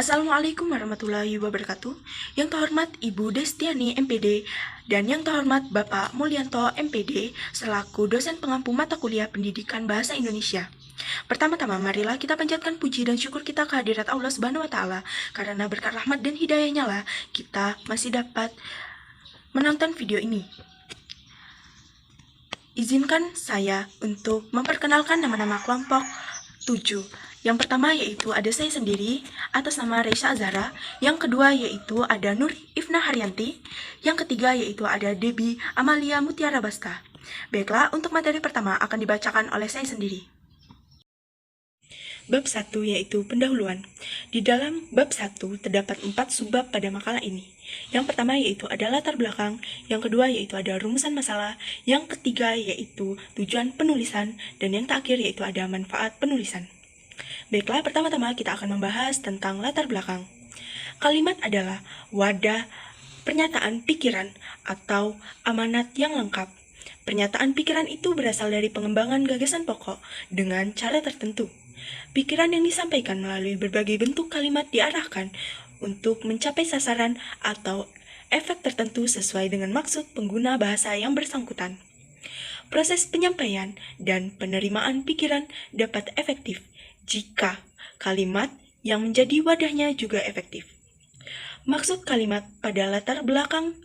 Assalamualaikum warahmatullahi wabarakatuh. Yang terhormat Ibu Destiani MPD dan yang terhormat Bapak Mulyanto MPD selaku dosen pengampu mata kuliah Pendidikan Bahasa Indonesia. Pertama-tama marilah kita panjatkan puji dan syukur kita kehadirat Allah Subhanahu wa taala karena berkat rahmat dan hidayahnya lah kita masih dapat menonton video ini. Izinkan saya untuk memperkenalkan nama-nama kelompok 7. Yang pertama yaitu ada saya sendiri atas nama Reisa Azhara, yang kedua yaitu ada Nur Ifna Haryanti, yang ketiga yaitu ada Debbie Amalia Mutiara Basta. Baiklah, untuk materi pertama akan dibacakan oleh saya sendiri. Bab 1 yaitu pendahuluan. Di dalam bab 1 terdapat 4 subbab pada makalah ini. Yang pertama yaitu ada latar belakang, yang kedua yaitu ada rumusan masalah, yang ketiga yaitu tujuan penulisan, dan yang terakhir yaitu ada manfaat penulisan. Baiklah, pertama-tama kita akan membahas tentang latar belakang. Kalimat adalah wadah pernyataan pikiran atau amanat yang lengkap. Pernyataan pikiran itu berasal dari pengembangan gagasan pokok dengan cara tertentu. Pikiran yang disampaikan melalui berbagai bentuk kalimat diarahkan untuk mencapai sasaran atau efek tertentu sesuai dengan maksud pengguna bahasa yang bersangkutan. Proses penyampaian dan penerimaan pikiran dapat efektif jika kalimat yang menjadi wadahnya juga efektif. Maksud kalimat pada latar belakang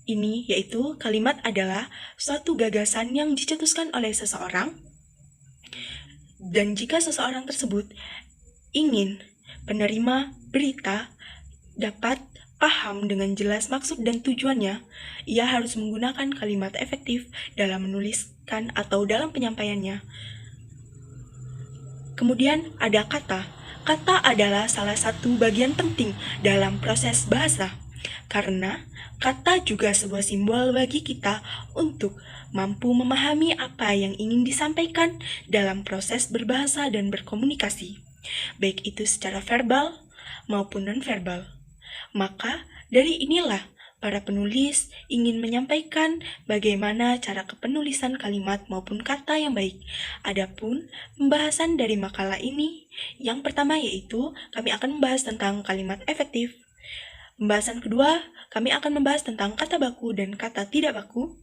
ini yaitu kalimat adalah suatu gagasan yang dicetuskan oleh seseorang, dan jika seseorang tersebut ingin penerima berita dapat paham dengan jelas maksud dan tujuannya, ia harus menggunakan kalimat efektif dalam menuliskan atau dalam penyampaiannya. Kemudian ada kata. Kata adalah salah satu bagian penting dalam proses bahasa, karena kata juga sebuah simbol bagi kita untuk mampu memahami apa yang ingin disampaikan dalam proses berbahasa dan berkomunikasi, baik itu secara verbal maupun non-verbal. Maka dari inilah para penulis ingin menyampaikan bagaimana cara kepenulisan kalimat maupun kata yang baik. Adapun pembahasan dari makalah ini, yang pertama yaitu kami akan membahas tentang kalimat efektif. Pembahasan kedua, kami akan membahas tentang kata baku dan kata tidak baku.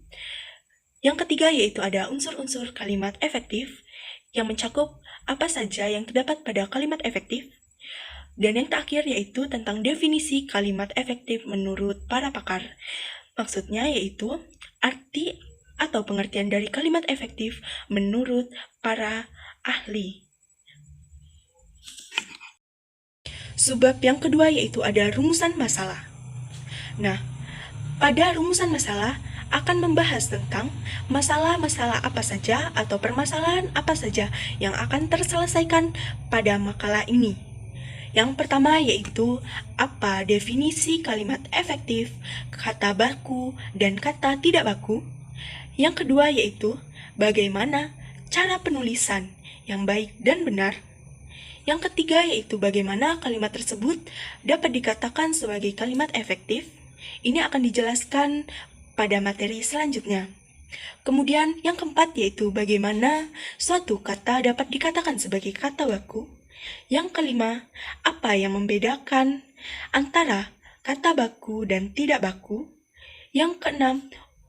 Yang ketiga yaitu ada unsur-unsur kalimat efektif yang mencakup apa saja yang terdapat pada kalimat efektif. Dan yang terakhir yaitu tentang definisi kalimat efektif menurut para pakar. Maksudnya yaitu arti atau pengertian dari kalimat efektif menurut para ahli. Subbab yang kedua yaitu ada rumusan masalah. Nah, pada rumusan masalah akan membahas tentang masalah-masalah apa saja atau permasalahan apa saja yang akan terselesaikan pada makalah ini. Yang pertama yaitu apa definisi kalimat efektif, kata baku, dan kata tidak baku. Yang kedua yaitu bagaimana cara penulisan yang baik dan benar. Yang ketiga yaitu bagaimana kalimat tersebut dapat dikatakan sebagai kalimat efektif. Ini akan dijelaskan pada materi selanjutnya. Kemudian yang keempat yaitu bagaimana suatu kata dapat dikatakan sebagai kata baku. Yang kelima, apa yang membedakan antara kata baku dan tidak baku. Yang keenam,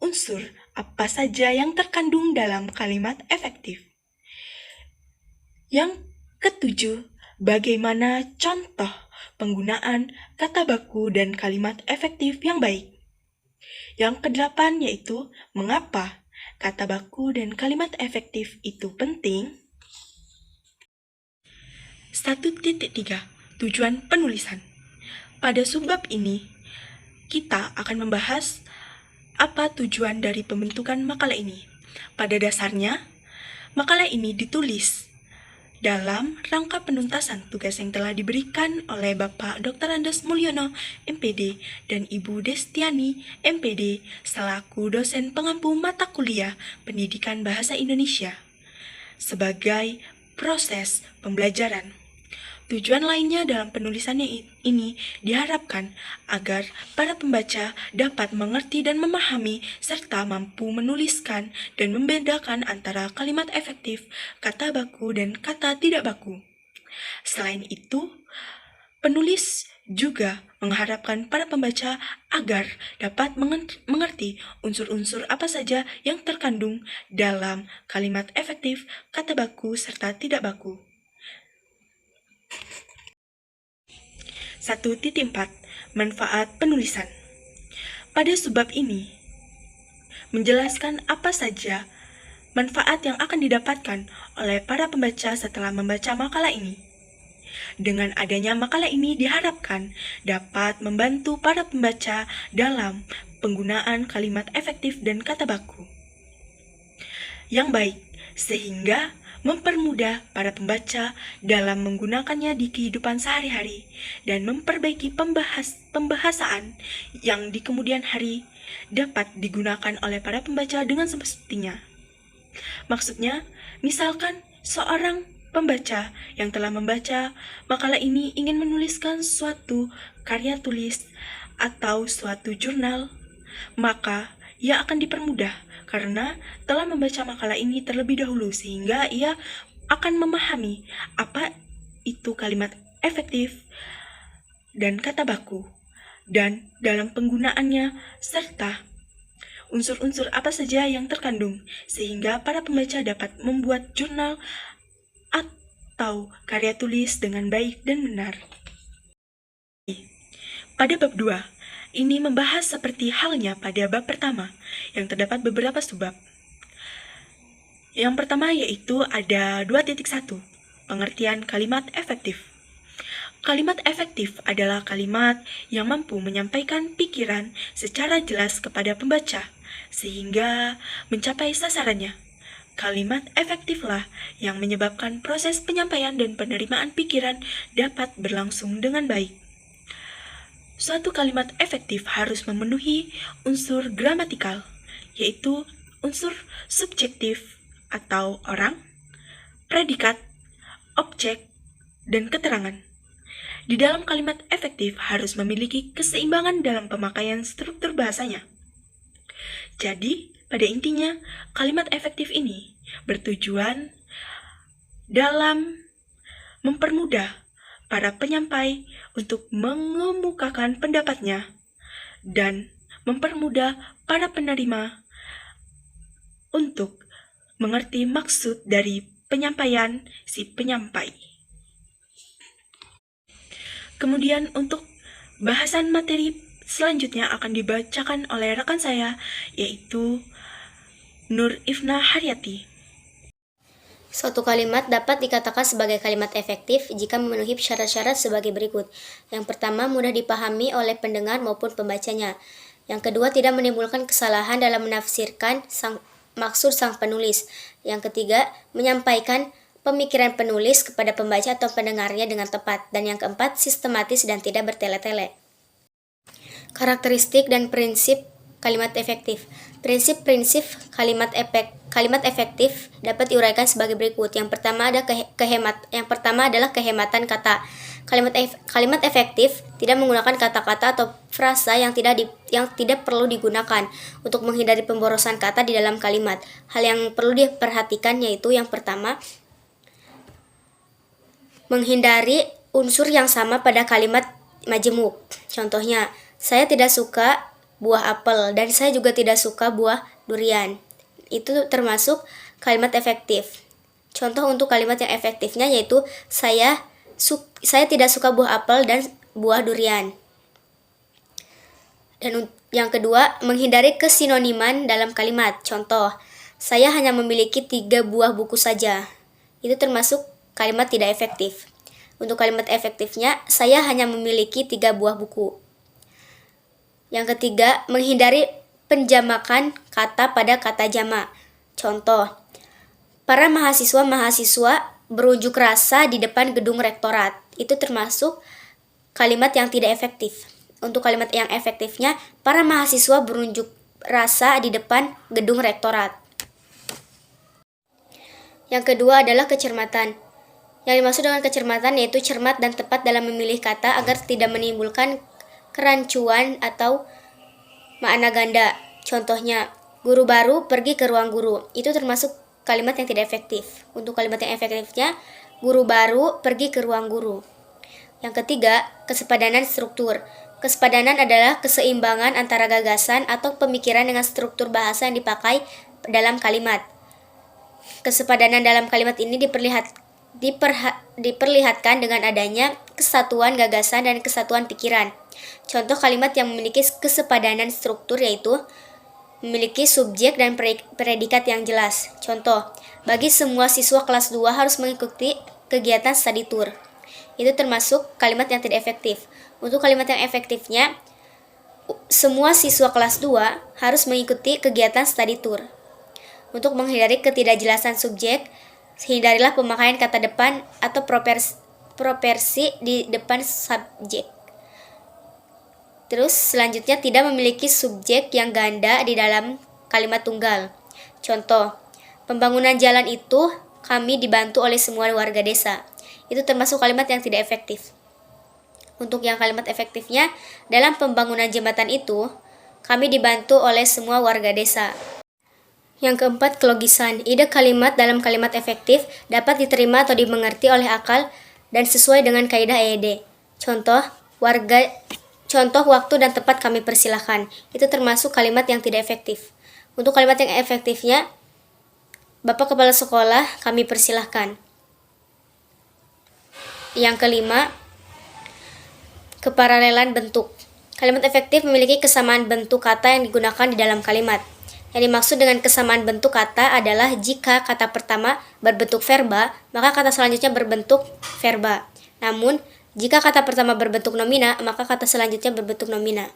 unsur apa saja yang terkandung dalam kalimat efektif. Yang ketujuh, bagaimana contoh penggunaan kata baku dan kalimat efektif yang baik. Yang kedelapan yaitu mengapa kata baku dan kalimat efektif itu penting. 1.3 Tujuan penulisan. Pada subbab ini, kita akan membahas apa tujuan dari pembentukan makalah ini. Pada dasarnya, makalah ini ditulis dalam rangka penuntasan tugas yang telah diberikan oleh Bapak Dr. Andes Mulyono, MPD, dan Ibu Destiani, MPD, selaku dosen pengampu mata kuliah Pendidikan Bahasa Indonesia, sebagai proses pembelajaran. Tujuan lainnya dalam penulisannya ini diharapkan agar para pembaca dapat mengerti dan memahami serta mampu menuliskan dan membedakan antara kalimat efektif, kata baku, dan kata tidak baku. Selain itu, Penulis juga mengharapkan para pembaca agar dapat mengerti unsur-unsur apa saja yang terkandung dalam kalimat efektif, kata baku, serta tidak baku. 1.4 Manfaat penulisan. Pada subbab ini menjelaskan apa saja manfaat yang akan didapatkan oleh para pembaca setelah membaca makalah ini. Dengan adanya makalah ini diharapkan dapat membantu para pembaca dalam penggunaan kalimat efektif dan kata baku yang baik, sehingga mempermudah para pembaca dalam menggunakannya di kehidupan sehari-hari dan memperbaiki pembahasaan yang di kemudian hari dapat digunakan oleh para pembaca dengan semestinya. Maksudnya, misalkan seorang pembaca yang telah membaca makalah ini ingin menuliskan suatu karya tulis atau suatu jurnal, maka ia akan dipermudah karena telah membaca makalah ini terlebih dahulu sehingga ia akan memahami apa itu kalimat efektif dan kata baku dan dalam penggunaannya serta unsur-unsur apa saja yang terkandung sehingga para pembaca dapat membuat jurnal atau karya tulis dengan baik dan benar. Pada bab 2, ini membahas seperti halnya pada bab pertama, yang terdapat beberapa subbab. Yang pertama yaitu ada 2.1, pengertian kalimat efektif. Kalimat efektif adalah kalimat yang mampu menyampaikan pikiran secara jelas kepada pembaca, sehingga mencapai sasarannya. Kalimat efektiflah yang menyebabkan proses penyampaian dan penerimaan pikiran dapat berlangsung dengan baik. Suatu kalimat efektif harus memenuhi unsur gramatikal, yaitu unsur subjektif atau orang, predikat, objek, dan keterangan. Di dalam kalimat efektif harus memiliki keseimbangan dalam pemakaian struktur bahasanya. Jadi, pada intinya, kalimat efektif ini bertujuan dalam mempermudah para penyampai untuk mengemukakan pendapatnya dan mempermudah para penerima untuk mengerti maksud dari penyampaian si penyampai. Kemudian untuk bahasan materi selanjutnya akan dibacakan oleh rekan saya, yaitu Nur Ifna Haryati. Suatu kalimat dapat dikatakan sebagai kalimat efektif jika memenuhi syarat-syarat sebagai berikut. Yang pertama, mudah dipahami oleh pendengar maupun pembacanya. Yang kedua, tidak menimbulkan kesalahan dalam menafsirkan maksud sang penulis. Yang ketiga, menyampaikan pemikiran penulis kepada pembaca atau pendengarnya dengan tepat. Dan yang keempat, sistematis dan tidak bertele-tele. Karakteristik dan prinsip kalimat efektif. Prinsip-prinsip kalimat efektif dapat diuraikan sebagai berikut. Yang pertama adalah kehematan kata. Kalimat efektif tidak menggunakan kata-kata atau frasa yang tidak perlu digunakan untuk menghindari pemborosan kata di dalam kalimat. Hal yang perlu diperhatikan yaitu yang pertama, menghindari unsur yang sama pada kalimat majemuk. Contohnya, saya tidak suka buah apel dan saya juga tidak suka buah durian. Itu termasuk kalimat efektif. Contoh untuk kalimat yang efektifnya yaitu saya tidak suka buah apel dan buah durian. Dan yang kedua, menghindari kesinoniman dalam kalimat. Contoh, saya hanya memiliki 3 buah buku saja. Itu termasuk kalimat tidak efektif. Untuk kalimat efektifnya, saya hanya memiliki 3 buah buku. Yang ketiga, menghindari penjamakan kata pada kata jamak. Contoh, para mahasiswa berunjuk rasa di depan gedung rektorat. Itu termasuk kalimat yang tidak efektif. Untuk kalimat yang efektifnya, para mahasiswa berunjuk rasa di depan gedung rektorat. Yang kedua adalah kecermatan. Yang dimaksud dengan kecermatan yaitu cermat dan tepat dalam memilih kata agar tidak menimbulkan kerancuan atau makna ganda. Contohnya, guru baru pergi ke ruang guru. Itu termasuk kalimat yang tidak efektif. Untuk kalimat yang efektifnya, guru baru pergi ke ruang guru. Yang ketiga, kesepadanan struktur. Kesepadanan adalah keseimbangan antara gagasan atau pemikiran dengan struktur bahasa yang dipakai dalam kalimat. Kesepadanan dalam kalimat ini diperlihatkan dengan adanya kesatuan gagasan dan kesatuan pikiran. Contoh kalimat yang memiliki kesepadanan struktur yaitu memiliki subjek dan predikat yang jelas. Contoh, bagi semua siswa kelas 2 harus mengikuti kegiatan study tour. Itu termasuk kalimat yang tidak efektif. Untuk kalimat yang efektifnya, semua siswa kelas 2 harus mengikuti kegiatan study tour. Untuk menghindari ketidakjelasan subjek, hindarilah pemakaian kata depan atau propersi di depan subjek. Terus selanjutnya tidak memiliki subjek yang ganda di dalam kalimat tunggal. Contoh, pembangunan jalan itu kami dibantu oleh semua warga desa. Itu termasuk kalimat yang tidak efektif. Untuk yang kalimat efektifnya, dalam pembangunan jembatan itu, kami dibantu oleh semua warga desa. Yang keempat, kelogisan. Ide kalimat dalam kalimat efektif dapat diterima atau dimengerti oleh akal dan sesuai dengan kaidah EED. Contoh, waktu dan tempat kami persilahkan. Itu termasuk kalimat yang tidak efektif. Untuk kalimat yang efektifnya, Bapak Kepala Sekolah kami persilahkan. Yang kelima, keparalelan bentuk. Kalimat efektif memiliki kesamaan bentuk kata yang digunakan di dalam kalimat. Yang dimaksud dengan kesamaan bentuk kata adalah jika kata pertama berbentuk verba, maka kata selanjutnya berbentuk verba. Namun, jika kata pertama berbentuk nomina, maka kata selanjutnya berbentuk nomina.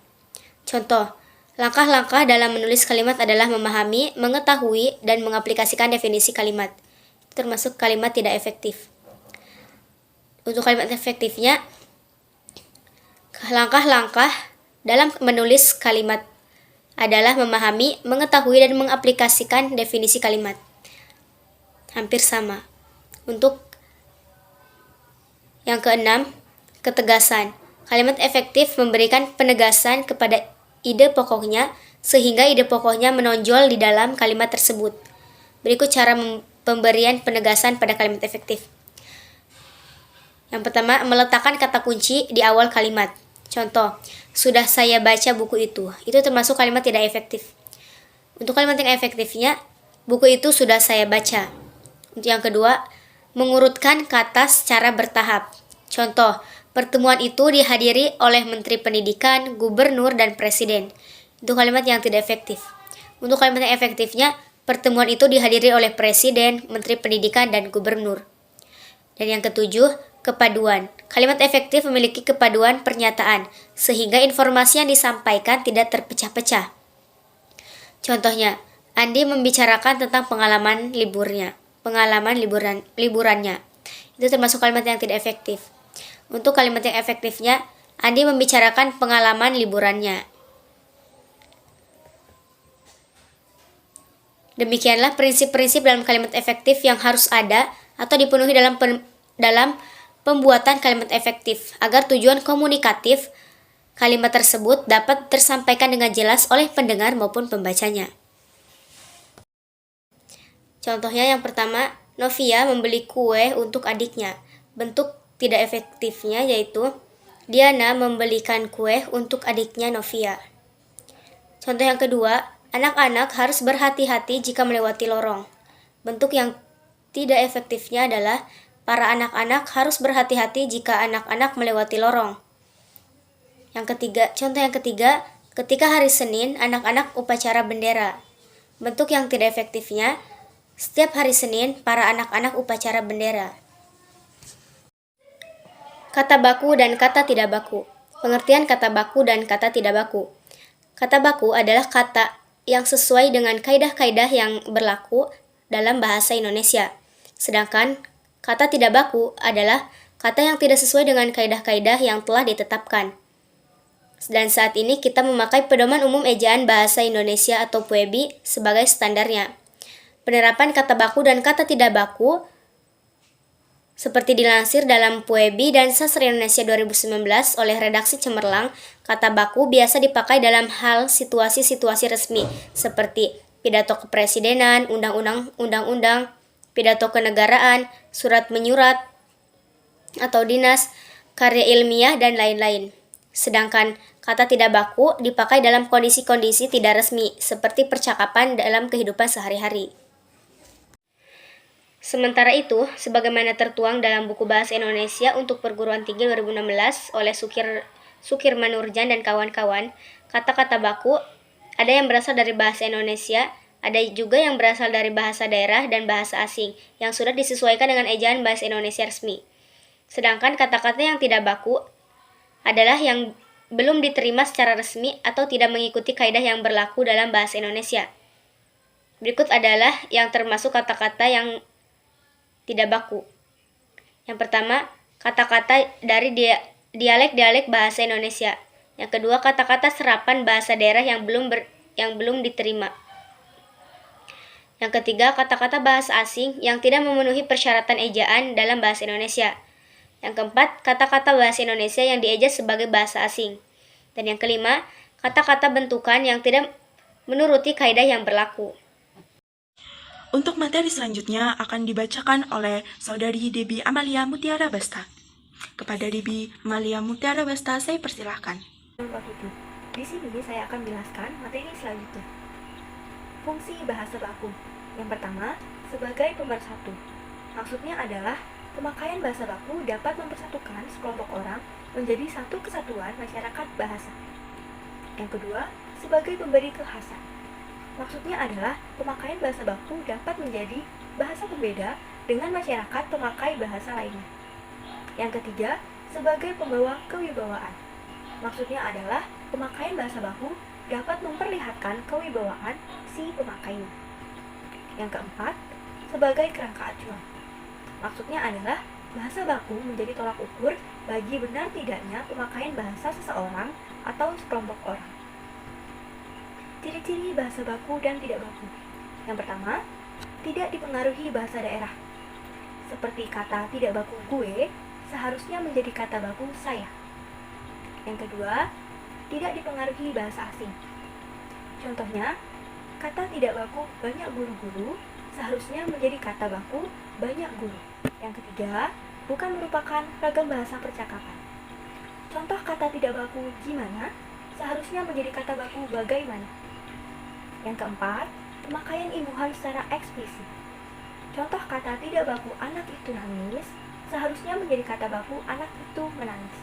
Contoh, langkah-langkah dalam menulis kalimat adalah memahami, mengetahui, dan mengaplikasikan definisi kalimat. Itu termasuk kalimat tidak efektif. Untuk kalimat efektifnya, langkah-langkah dalam menulis kalimat adalah memahami, mengetahui, dan mengaplikasikan definisi kalimat. Hampir sama. Untuk yang keenam, ketegasan. Kalimat efektif memberikan penegasan kepada ide pokoknya sehingga ide pokoknya menonjol di dalam kalimat tersebut. Berikut cara pemberian penegasan pada kalimat efektif. Yang pertama, meletakkan kata kunci di awal kalimat. Contoh, sudah saya baca buku itu. Itu termasuk kalimat tidak efektif. Untuk kalimat yang efektifnya, buku itu sudah saya baca. Untuk yang kedua, mengurutkan kata secara bertahap. Contoh, pertemuan itu dihadiri oleh Menteri Pendidikan, Gubernur, dan Presiden. Itu kalimat yang tidak efektif. Untuk kalimat yang efektifnya, pertemuan itu dihadiri oleh Presiden, Menteri Pendidikan, dan Gubernur. Dan yang ketujuh, kepaduan. Kalimat efektif memiliki kepaduan pernyataan, sehingga informasi yang disampaikan tidak terpecah-pecah. Contohnya, Andi membicarakan tentang pengalaman liburannya. Itu termasuk kalimat yang tidak efektif. Untuk kalimat yang efektifnya, Andi membicarakan pengalaman liburannya. Demikianlah prinsip-prinsip dalam kalimat efektif yang harus ada atau dipenuhi dalam pembuatan kalimat efektif agar tujuan komunikatif kalimat tersebut dapat tersampaikan dengan jelas oleh pendengar maupun pembacanya. Contohnya yang pertama, Novia membeli kue untuk adiknya. Bentuk tidak efektifnya yaitu Diana membelikan kue untuk adiknya Novia. Contoh yang kedua, anak-anak harus berhati-hati jika melewati lorong. Bentuk yang tidak efektifnya adalah para anak-anak harus berhati-hati jika anak-anak melewati lorong. Contoh yang ketiga, ketika hari Senin, anak-anak upacara bendera. Bentuk yang tidak efektifnya, setiap hari Senin, para anak-anak upacara bendera. Kata baku dan kata tidak baku. Pengertian kata baku dan kata tidak baku. Kata baku adalah kata yang sesuai dengan kaidah-kaidah yang berlaku dalam bahasa Indonesia. Sedangkan kata tidak baku adalah kata yang tidak sesuai dengan kaidah-kaidah yang telah ditetapkan. Dan saat ini kita memakai Pedoman Umum Ejaan Bahasa Indonesia atau PUEBI sebagai standarnya. Penerapan kata baku dan kata tidak baku seperti dilansir dalam PUEBI dan Sastra Indonesia 2019 oleh redaksi Cemerlang, kata baku biasa dipakai dalam hal situasi-situasi resmi seperti pidato kepresidenan, undang-undang, pidato kenegaraan, surat menyurat atau dinas, karya ilmiah, dan lain-lain. Sedangkan kata tidak baku dipakai dalam kondisi-kondisi tidak resmi, seperti percakapan dalam kehidupan sehari-hari. Sementara itu, sebagaimana tertuang dalam buku Bahasa Indonesia untuk Perguruan Tinggi 2016 oleh Sukirman Nurjan dan kawan-kawan, kata-kata baku ada yang berasal dari bahasa Indonesia, ada juga yang berasal dari bahasa daerah dan bahasa asing yang sudah disesuaikan dengan ejaan bahasa Indonesia resmi. Sedangkan kata-kata yang tidak baku adalah yang belum diterima secara resmi atau tidak mengikuti kaidah yang berlaku dalam bahasa Indonesia. Berikut adalah yang termasuk kata-kata yang tidak baku. Yang pertama, kata-kata dari dialek-dialek bahasa Indonesia. Yang kedua, kata-kata serapan bahasa daerah yang belum diterima. Yang ketiga, kata-kata bahasa asing yang tidak memenuhi persyaratan ejaan dalam bahasa Indonesia. Yang keempat, kata-kata bahasa Indonesia yang dieja sebagai bahasa asing. Dan yang kelima, kata-kata bentukan yang tidak menuruti kaidah yang berlaku. Untuk materi selanjutnya akan dibacakan oleh Saudari Debbie Amalia Mutiara Basta. Kepada Debbie Amalia Mutiara Basta, saya persilahkan. Di sini saya akan menjelaskan materi selanjutnya. Fungsi bahasa baku. Yang pertama, sebagai pemersatu. Maksudnya adalah pemakaian bahasa baku dapat mempersatukan sekelompok orang menjadi satu kesatuan masyarakat bahasa. Yang kedua, sebagai pemberi kekhasan. Maksudnya adalah pemakaian bahasa baku dapat menjadi bahasa pembeda dengan masyarakat pemakai bahasa lainnya. Yang ketiga, sebagai pembawa kewibawaan. Maksudnya adalah pemakaian bahasa baku dapat memperlihatkan kewibawaan si pemakainya. Yang keempat, sebagai kerangka acuan. Maksudnya adalah bahasa baku menjadi tolak ukur bagi benar tidaknya pemakaian bahasa seseorang atau sekelompok orang. Ciri-ciri bahasa baku dan tidak baku. Yang pertama, tidak dipengaruhi bahasa daerah. Seperti kata tidak baku gue, seharusnya menjadi kata baku saya. Yang kedua, tidak dipengaruhi bahasa asing. Contohnya, kata tidak baku banyak guru-guru, seharusnya menjadi kata baku banyak guru. Yang ketiga, bukan merupakan ragam bahasa percakapan. Contoh kata tidak baku gimana, seharusnya menjadi kata baku bagaimana. Yang keempat, pemakaian imbuhan secara eksplisit. Contoh kata tidak baku anak itu nangis, seharusnya menjadi kata baku anak itu menangis.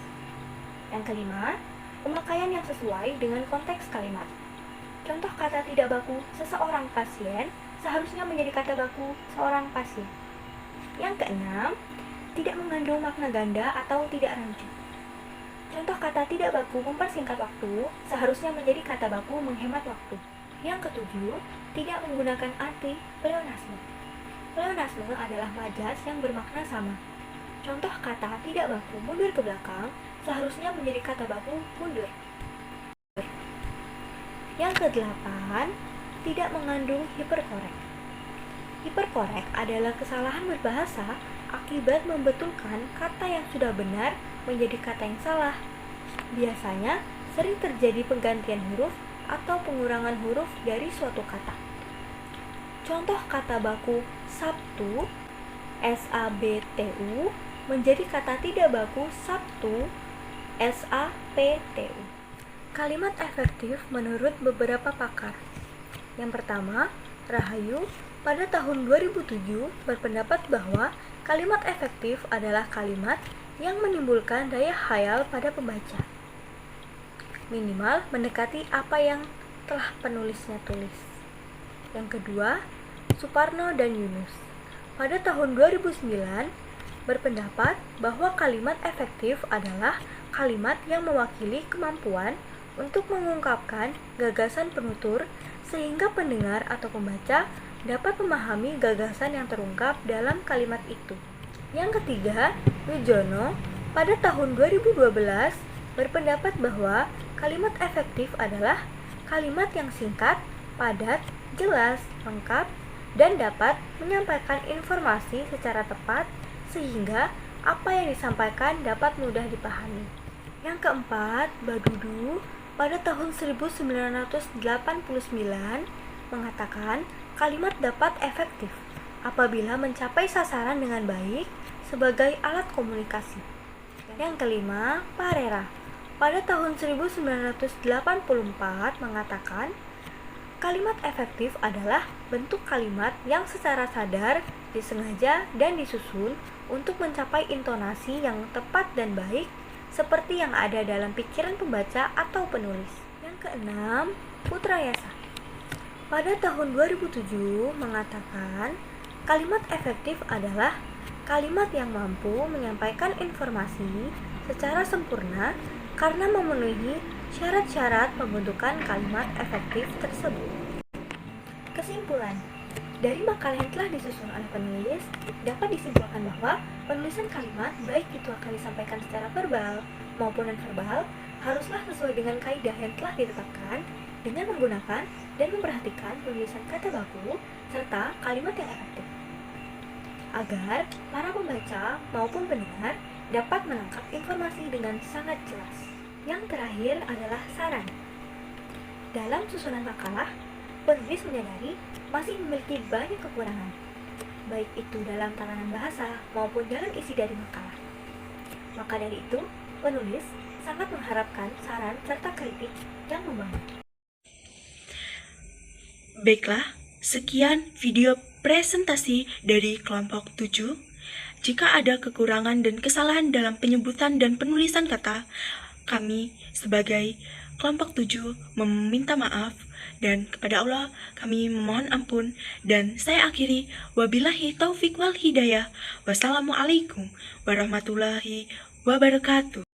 Yang kelima, pemakaian yang sesuai dengan konteks kalimat. Contoh kata tidak baku seseorang pasien, seharusnya menjadi kata baku seorang pasien. Yang keenam, tidak mengandung makna ganda atau tidak rancu. Contoh kata tidak baku mempersingkat waktu, seharusnya menjadi kata baku menghemat waktu. Yang ketujuh, tidak menggunakan arti pleonasme. Pleonasme adalah majas yang bermakna sama. Contoh kata tidak baku mundur ke belakang, seharusnya menjadi kata baku mundur. Yang kedelapan, tidak mengandung hiperkorek. Hiperkorek adalah kesalahan berbahasa akibat membetulkan kata yang sudah benar menjadi kata yang salah. Biasanya sering terjadi penggantian huruf atau pengurangan huruf dari suatu kata. Contoh kata baku Sabtu, SABTU, menjadi kata tidak baku Sabtu, SAPTU. Kalimat efektif menurut beberapa pakar. Yang pertama, Rahayu pada tahun 2007 berpendapat bahwa kalimat efektif adalah kalimat yang menimbulkan daya khayal pada pembaca. Minimal mendekati apa yang telah penulisnya tulis. Yang kedua, Suparno dan Yunus pada tahun 2009 berpendapat bahwa kalimat efektif adalah kalimat yang mewakili kemampuan untuk mengungkapkan gagasan penutur sehingga pendengar atau pembaca dapat memahami gagasan yang terungkap dalam kalimat itu. Yang ketiga, Wijono pada tahun 2012 berpendapat bahwa kalimat efektif adalah kalimat yang singkat, padat, jelas, lengkap, dan dapat menyampaikan informasi secara tepat sehingga apa yang disampaikan dapat mudah dipahami. Yang keempat, Badudu pada tahun 1989 mengatakan kalimat dapat efektif apabila mencapai sasaran dengan baik sebagai alat komunikasi. Yang kelima, Parera pada tahun 1984 mengatakan, kalimat efektif adalah bentuk kalimat yang secara sadar, disengaja, dan disusun untuk mencapai intonasi yang tepat dan baik seperti yang ada dalam pikiran pembaca atau penulis. Yang keenam, Putrayasa pada tahun 2007 mengatakan, kalimat efektif adalah kalimat yang mampu menyampaikan informasi secara sempurna karena memenuhi syarat-syarat pembentukan kalimat efektif tersebut. Kesimpulan, dari makalah yang telah disusun oleh penulis, dapat disimpulkan bahwa penulisan kalimat, baik itu akan disampaikan secara verbal maupun non-verbal, haruslah sesuai dengan kaidah yang telah ditetapkan dengan menggunakan dan memperhatikan penulisan kata baku serta kalimat yang efektif, agar para pembaca maupun pendengar dapat menangkap informasi dengan sangat jelas. Yang terakhir adalah saran. Dalam susunan makalah, penulis menyadari masih memiliki banyak kekurangan, baik itu dalam tatanan bahasa maupun dalam isi dari makalah. Maka dari itu, penulis sangat mengharapkan saran serta kritik yang membangun. Baiklah, sekian video presentasi dari kelompok 7. Jika ada kekurangan dan kesalahan dalam penyebutan dan penulisan kata, kami sebagai kelompok 7 meminta maaf, dan kepada Allah kami memohon ampun. Dan saya akhiri, wabillahi taufik wal hidayah. Wassalamualaikum warahmatullahi wabarakatuh.